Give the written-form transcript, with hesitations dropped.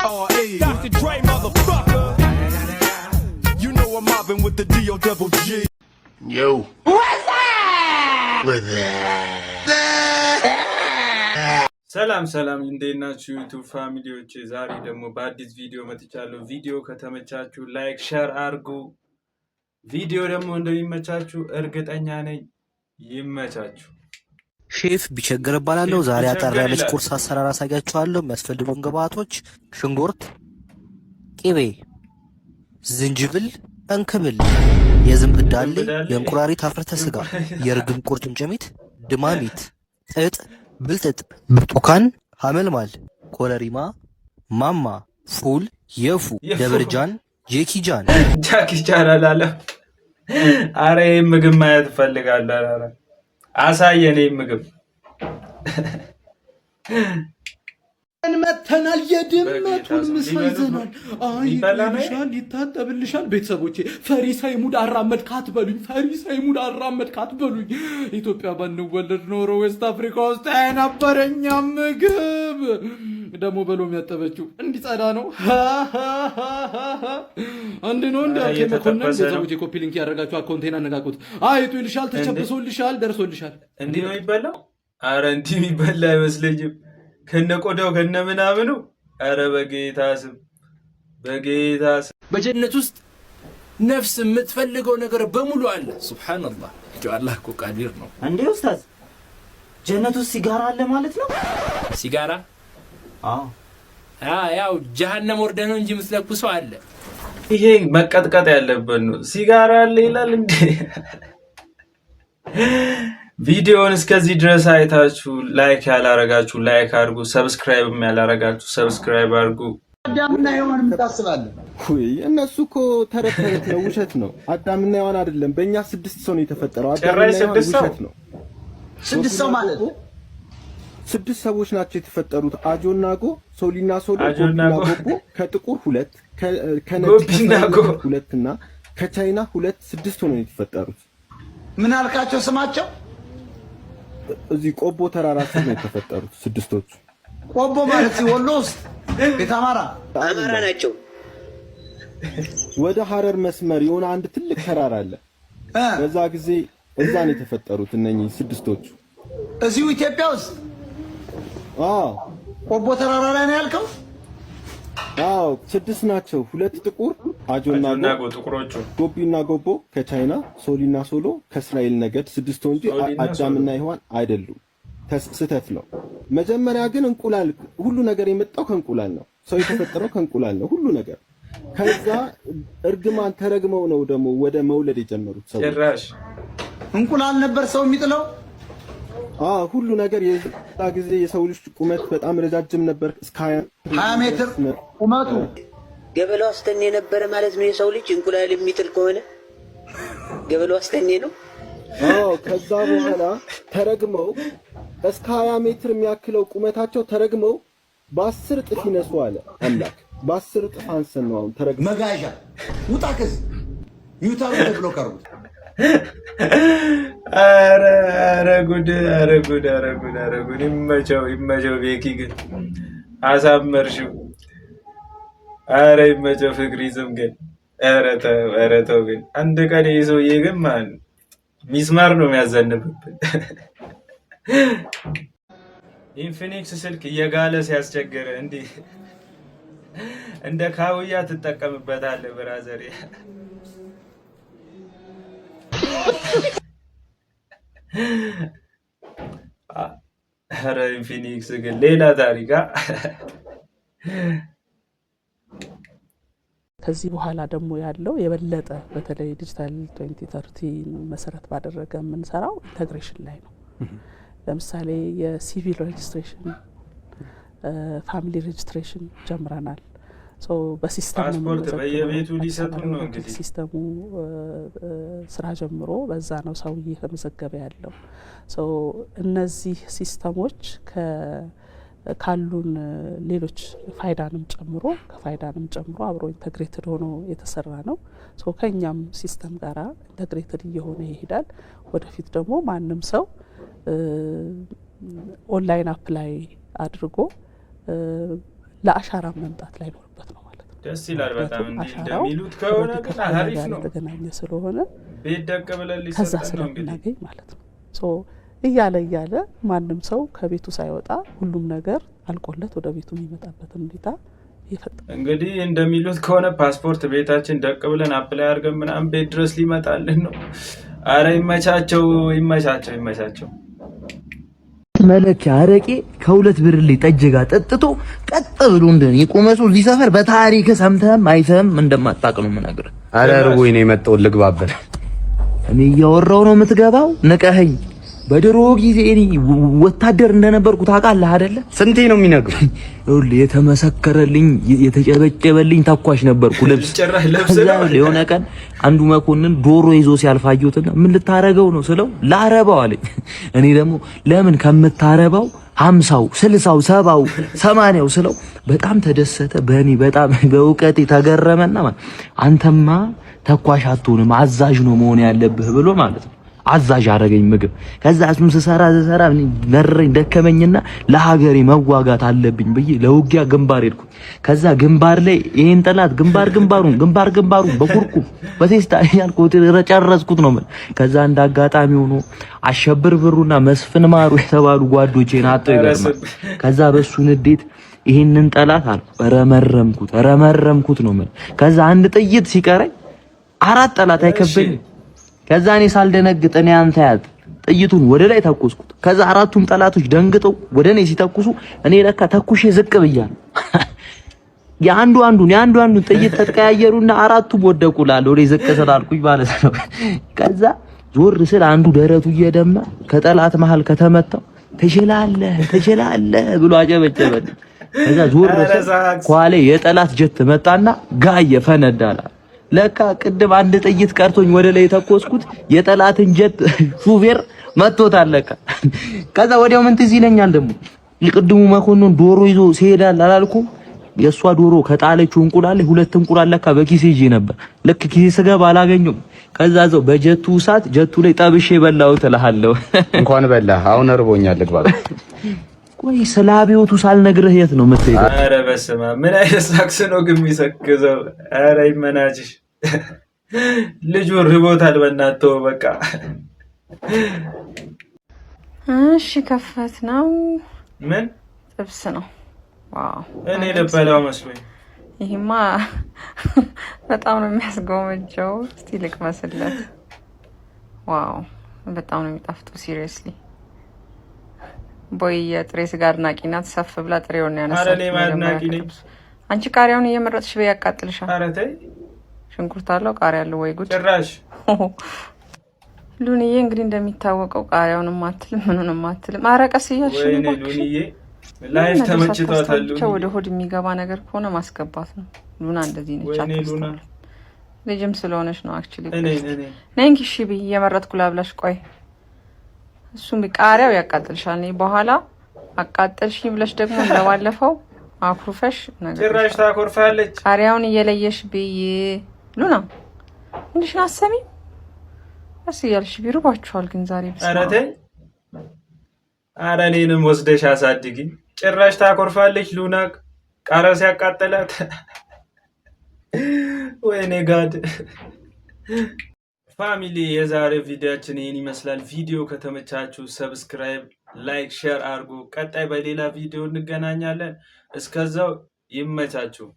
D.R.E. Dr. Dre, motherfucker. You know I'm mobbing with the D.O. double G. Yo. What's that? What's that? ሰላም ሰላም እንዴት ናችሁ ዩቲዩብ ፋሚሊዎች? ዛሬ ደግሞ በአዲስ ቪዲዮ መጥቻለሁ። ቪዲዮ ከተመቻችሁ ላይክ ሼር አድርጉ። ቪዲዮ ደግሞ እንደሚመቻችሁ እርግጠኛ ነኝ። ይመቻችሁ። ሼፍ ቢቸገር እባላለሁ። ዛሬ አጠር ያለች ቁርስ አሰራር አሳያችኋለሁ። የሚያስፈልጉን ግብአቶች ሽንኩርት፣ ቅቤ፣ ዝንጅብል፣ እንክብል፣ የዝንብ ዳሌ፣ የእንቁራሪት አፍርተ ስጋ፣ የርግብ ቁርጭምጭሚት፣ ድማሚት፣ ጥጥ፣ ብልጥጥ፣ ብርቱካን፣ ሐመልማል፣ ኮረሪማ፣ ማማ፣ ፉል፣ የፉ፣ ደብርጃን፣ ጄኪጃን አላለ። አረ ይሄን ምግብ ማየት እፈልጋለሁ። አረ አሳየን ይሄን ምግብ። መተናል የድመቱን ምሳ ይዘናል። ይበላልሻል፣ ይታጠብልሻል። ቤተሰቦቼ ፈሪሳይ ሙድ አራመድካት በሉኝ፣ ፈሪሳይ ሙድ አራመድካት በሉኝ። ኢትዮጵያ ባንወለድ ኖሮ ዌስት አፍሪካ ውስጥ የነበረኛ ምግብ ደግሞ በሎሚ ያጠበችው እንዲጸዳ ነው። አንድ ነው እንደ አኬ መኮንን። ቤተሰቦቼ ኮፒ ሊንክ ያደረጋችሁ አካውንቴን አነጋቁት። አይቱ ይልሻል፣ ተቸብሶልሻል፣ ደርሶልሻል። እንዲህ ነው የሚበላው? አረ እንዲህ የሚበላ አይመስለኝም። ከነቆዳው ከነምናምኑ። አረ በጌታ ስም በጌታ ስም። በጀነት ውስጥ ነፍስ የምትፈልገው ነገር በሙሉ አለ። ሱብሃንአላህ አላህ እኮ ቃዲር ነው። እንዴ ኡስታዝ ጀነት ውስጥ ሲጋራ አለ ማለት ነው? ሲጋራ? አዎ ያው ጀሃነም ወርደ ነው እንጂ የምትለኩሰው አለ። ይሄ መቀጥቀጥ ያለበት ነው። ሲጋራ አለ ይላል እንዴ? ቪዲዮውን እስከዚህ ድረስ አይታችሁ ላይክ ያላረጋችሁ ላይክ አድርጉ፣ ሰብስክራይብም ያላረጋችሁ ሰብስክራይብ አድርጉ። አዳምና ሔዋን የምታስባለን? እነሱ እኮ ተረት ነው፣ ውሸት ነው። አዳምና ሔዋን አይደለም፣ በእኛ 6 ሰው ነው የተፈጠረው። አዳምና ሔዋን ውሸት ነው። 6 ሰው ማለት 6 ሰዎች ናቸው የተፈጠሩት። አጆና ጎ፣ ሶሊና ሶሎ፣ ጎቢና ጎቦ፣ ከጥቁር 2 ከነጭ 2 እና ከቻይና 2 6 ሆነው የተፈጠሩት። ምን አልካቸው ስማቸው? እዚህ ቆቦ ተራራ ስር ነው የተፈጠሩት 6ቶቹ። ቆቦ ማለት ወሎ ውስጥ ቤት አማራ ናቸው። ወደ ሐረር መስመር የሆነ አንድ ትልቅ ተራራ አለ። በዛ ጊዜ እዛ ነው የተፈጠሩት እነኚህ 6ቶቹ። እዚሁ ኢትዮጵያ ውስጥ? አዎ። ቆቦ ተራራ ላይ ነው ያልከው? አዎ 6 ናቸው። 2 ጥቁር አጆና ጥቁሮቹ፣ ጎቢና ጎቦ ከቻይና፣ ሶሊና ሶሎ ከእስራኤል ነገድ 6 እንጂ አዳምና ሔዋን አይደሉም። ስህተት ነው። መጀመሪያ ግን እንቁላል፣ ሁሉ ነገር የመጣው ከእንቁላል ነው። ሰው የተፈጠረው ከእንቁላል ነው ሁሉ ነገር። ከዛ እርግማን ተረግመው ነው ደግሞ ወደ መውለድ የጀመሩት ሰው። ጭራሽ እንቁላል ነበር ሰው የሚጥለው? ሁሉ ነገር የዛ ጊዜ የሰው ልጅ ቁመት በጣም ረጃጅም ነበር፣ እስከ 20 ሜትር ቁመቱ። ገበለው አስተኔ ነበር ማለት ነው። የሰው ልጅ እንቁላል የሚጥል ከሆነ ገበለው አስተኔ ነው። ከዛ በኋላ ተረግመው እስከ 20 ሜትር የሚያክለው ቁመታቸው ተረግመው በ10 እጥፍ ይነሱ አለ አምላክ። በ10 እጥፍ አንሰን ነው አሁን ተረግመው። መጋዣ ውጣ ከዚህ ዩታው ተብሎ ቀርቡ። አረ ጉድ! ይመቸው ቤኪ ግን አሳመርሽው። አረ ይመቸው ፍቅሪዝም ግን ኧረ ተው ግን አንድ ቀን ሰውዬ ግን ማን ሚስማር ነው የሚያዘንብብን። ኢንፊኒክስ ስልክ እየጋለ ሲያስቸግር እንደ ካውያ ትጠቀምበታለህ ብራዘር። ኧረ ኢንፊኒክስ ግን ሌላ ታሪካ። ከዚህ በኋላ ደግሞ ያለው የበለጠ በተለይ ዲጂታል 2030 መሰረት ባደረገ የምንሰራው ኢንተግሬሽን ላይ ነው። ለምሳሌ የሲቪል ሬጅስትሬሽን፣ ፋሚሊ ሬጅስትሬሽን ጀምረናል። በሲስተም ፓስፖርት በየቤቱ ሊሰጡ ነው እንግዲህ ሲስተሙ ስራ ጀምሮ በዛ ነው ሰው እየተመዘገበ ያለው። እነዚህ ሲስተሞች ካሉን ሌሎች ፋይዳንም ጨምሮ አብሮ ኢንተግሬትድ ሆኖ የተሰራ ነው። ከኛም ሲስተም ጋራ ኢንተግሬትድ እየሆነ ይሄዳል። ወደፊት ደግሞ ማንም ሰው ኦንላይን አፕላይ አድርጎ ለአሻራ መምጣት ላይኖርበት ነው ማለት ነው። ደስ ይላል በጣም እንደሚሉት ከሆነ ግን አሪፍ ነው የተገናኘ ስለሆነ ቤት ደቅ ብለን ከዛ ሊሰጠን ነው እንግዲህ ስለምናገኝ ማለት ነው። ሶ እያለ ማንም ሰው ከቤቱ ሳይወጣ ሁሉም ነገር አልቆለት ወደ ቤቱ የሚመጣበትን ሁኔታ ይፈጥራል። እንግዲህ እንደሚሉት ከሆነ ፓስፖርት ቤታችን ደቅ ብለን አፕላይ አድርገን ምናምን ቤት ድረስ ሊመጣልን ነው። አረ ይመቻቸው ይመቻቸው ይመቻቸው። መለኪያ አረቄ ከ2 ብርሌ ጠጅ ጋር ጠጥቶ ቀጥ ብሎ እንደኔ ቆመሱ እዚህ ሰፈር በታሪክ ሰምተህም አይተህም እንደማታውቅ ነው የምነግርህ። አረ ርቦኝ ነው የመጣው ልግባበት። እኔ እያወራሁ ነው የምትገባው? ንቀኸኝ። በድሮ ጊዜ እኔ ወታደር እንደነበርኩ ታውቃለህ አይደለ? ስንቴ ነው የሚነግሩኝ? ይኸውልህ የተመሰከረልኝ የተጨበጨበልኝ ተኳሽ ነበርኩ። ልብስ የሆነ ቀን አንዱ መኮንን ዶሮ ይዞ ሲያልፋዩትና ምን ልታረገው ነው ስለው ላረባው አለኝ። እኔ ደግሞ ለምን ከምታረባው 50ው 60ው 70ው 80ው ስለው በጣም ተደሰተ። በእኔ በጣም በእውቀቴ ተገረመና አንተማ ተኳሽ አትሆንም አዛዥ ነው መሆን ያለብህ ብሎ ማለት ነው አዛዥ አረገኝ ምግብ። ከዛ እሱን ስሰራ መረኝ ደከመኝና ለሀገሬ መዋጋት አለብኝ ብዬ ለውጊያ ግንባር ሄድኩ። ከዛ ግንባር ላይ ይሄን ጠላት ግንባሩን በኩርኩም በቴስታ ያልኩት ጨረስኩት ነው። ከዛ እንደ አጋጣሚ ሆኖ አሸብር ብሩና መስፍን ማሩ የተባሉ ጓዶቼን አጥተው ይገርማል። ከዛ በሱ ንዴት ይሄንን ጠላት ረመረምኩት ነው። ከዛ አንድ ጥይት ሲቀረኝ 4 ጠላት አይከበኝ። ከዛ እኔ ሳልደነግጥ እኔ አንተ ያዝ ጥይቱን ወደ ላይ ተኮስኩት። ከዛ 4ቱም ጠላቶች ደንግጠው ወደ እኔ ሲተኩሱ እኔ ለካ ተኩሼ ዝቅ ብያለሁ። የአንዱን ጥይት ተቀያየሩና 4ቱም ወደቁላል ወደ ዝቅ ስላልኩኝ ማለት ነው። ከዛ ዞር ስል አንዱ ደረቱ እየደማ ከጠላት መሃል ከተመታው ትችላለህ ብሎ አጨበጨበልኝ። ከዛ ዞር ስል ኳሌ የጠላት ጀት መጣና ጋየ ፈነዳላ። ለካ ቅድም አንድ ጥይት ቀርቶኝ ወደ ላይ የተኮስኩት የጠላትን ጀት ሹፌር መጥቶታል ለካ። ከዛ ወዲያው ምን ትዝ ይለኛል ደግሞ የቅድሙ መኮንን ዶሮ ይዞ ሲሄዳል አላልኩም? የሷ ዶሮ ከጣለችው እንቁላል 2 እንቁላል ለካ በኪሴ ይዤ ነበር። ልክ ኪሴ ስገባ አላገኘው። ከዛ ዘው በጀቱ ሰዓት ጀቱ ላይ ጠብሼ በላው ትልሃለሁ። እንኳን በላህ። አሁን እርቦኛል ልግባ። ቆይ ስላቢዎቱ ሳልነግርህ የት ነው የምትሄደው? አረ በስመ አብ ምን አይነት ሳክስ ነው ግን የሚሰክዘው? አረ ይመናጭሽ ልጁ ርቦታል። በእናትህ በቃ እሺ ከፈት ነው። ምን ጥብስ ነው? ዋው እኔ ልበላው መስሎኝ። ይሄማ በጣም ነው የሚያስጎመጀው። እስቲ ልቅመስለት። ዋው በጣም ነው የሚጣፍጠው። ሲሪየስሊ ቦይ የጥሬ ስጋ አድናቂ ናት። ሰፍ ብላ ጥሬውን ያነሳች። አረ እኔ አድናቂ ነኝ። አንቺ ቃሪያውን እየመረጥሽ በይ ያቃጥልሻል። አረ ተይ ሽንኩርት አለው ቃሪያ አለው ወይ ጉድ! ጭራሽ ሉንዬ እንግዲህ እንደሚታወቀው ቃሪያውንም አትልም ምኑንም አትልም። አረ ቀስ እያልሽ ወይኔ ሉንዬ ላይፍ ተመችቷታል። ሉንዬ ወደ ሆድ የሚገባ ነገር ከሆነ ማስገባት ነው። ሉና እንደዚህ ነች። ወይኔ ሉና ልጅም ስለሆነች ነው አክቹሊ። ነኝ እሺ ብዬ እየመረጥኩ ላብላሽ። ቆይ እሱም ቃሪያው ያቃጥልሻል። እኔ በኋላ አቃጥልሽኝ ብለሽ ደግሞ እንደባለፈው አኩርፈሽ ነገር ጭራሽ ታኮርፋለች። ቃሪያውን እየለየሽ ብዬ ሉና እንዴሽ ናሰሚ እሺ ያልሽ ቢሩባችኋል ግን ዛሬ ብቻ። አረ ተይ አረ እኔንም ወስደሽ አሳድጊ። ጭራሽ ታኮርፋለች ሉና ቃሪያው ሲያቃጥላት። ወይኔ ጋድ ፋሚሊ የዛሬው ቪዲዮአችን ይሄን ይመስላል። ቪዲዮ ከተመቻችሁ ሰብስክራይብ፣ ላይክ፣ ሼር አድርጉ። ቀጣይ በሌላ ቪዲዮ እንገናኛለን። እስከዛው ይመቻችሁ።